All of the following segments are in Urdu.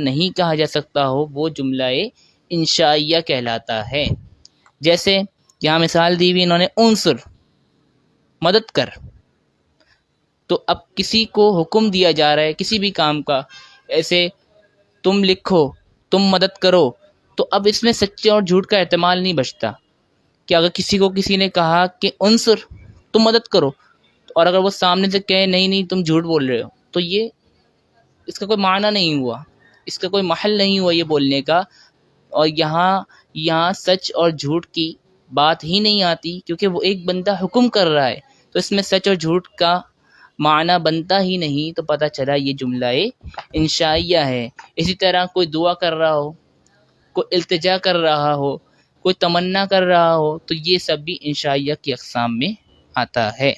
نہیں کہا جا سکتا ہو وہ جملہ انشائیہ کہلاتا ہے۔ جیسے یہاں مثال دی ہوئی انہوں نے انصر، مدد کر، تو اب کسی کو حکم دیا جا رہا ہے کسی بھی کام کا، ایسے تم لکھو، تم مدد کرو، تو اب اس میں سچے اور جھوٹ کا احتمال نہیں بچتا کہ اگر کسی کو کسی نے کہا کہ انصر تم مدد کرو، اور اگر وہ سامنے سے کہے نہیں نہیں تم جھوٹ بول رہے ہو، تو یہ اس کا کوئی معنی نہیں ہوا، اس کا کوئی محل نہیں ہوا یہ بولنے کا، اور یہاں سچ اور جھوٹ کی بات ہی نہیں آتی، کیونکہ وہ ایک بندہ حکم کر رہا ہے، تو اس میں سچ اور جھوٹ کا معنی بنتا ہی نہیں، تو پتہ چلا یہ جملہ انشائیہ ہے۔ اسی طرح کوئی دعا کر رہا ہو، کوئی التجا کر رہا ہو، کوئی تمنا کر رہا ہو، تو یہ سب بھی انشائیہ کی اقسام میں آتا ہے۔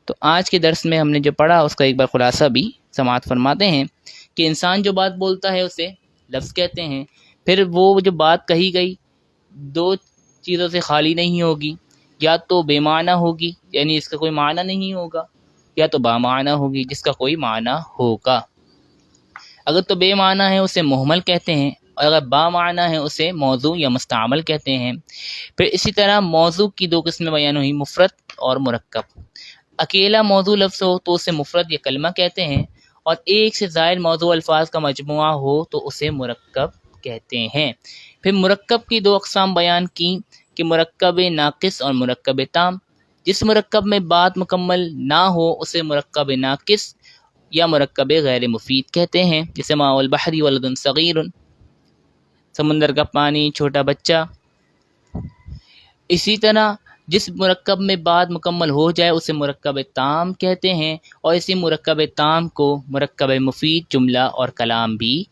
تو آج کے درس میں ہم نے جو پڑھا اس کا ایک بار خلاصہ بھی سماعت فرماتے ہیں کہ انسان جو بات بولتا ہے اسے لفظ کہتے ہیں، پھر وہ جو بات کہی گئی دو چیزوں سے خالی نہیں ہوگی، یا تو بے معنی ہوگی یعنی اس کا کوئی معنی نہیں ہوگا، یا تو با معنی ہوگی جس کا کوئی معنی ہوگا۔ اگر تو بے معنی ہے اسے مہمل کہتے ہیں، اور اگر با معنی ہے اسے موضوع یا مستعمل کہتے ہیں۔ پھر اسی طرح موضوع کی دو قسمیں بیان ہوئی، مفرد اور مرکب۔ اکیلا موضوع لفظ ہو تو اسے مفرد یا کلمہ کہتے ہیں، اور ایک سے زائد موضوع الفاظ کا مجموعہ ہو تو اسے مرکب کہتے ہیں۔ پھر مرکب کی دو اقسام بیان کی کہ مرکب ناقص اور مرکب تام۔ جس مرکب میں بات مکمل نہ ہو اسے مرکب ناقص یا مرکب غیر مفید کہتے ہیں، جیسے ماء البحر ولد صغیر، سمندر کا پانی، چھوٹا بچہ۔ اسی طرح جس مرکب میں بات مکمل ہو جائے اسے مرکب تام کہتے ہیں، اور اسی مرکب تام کو مرکب مفید جملہ اور کلام بھی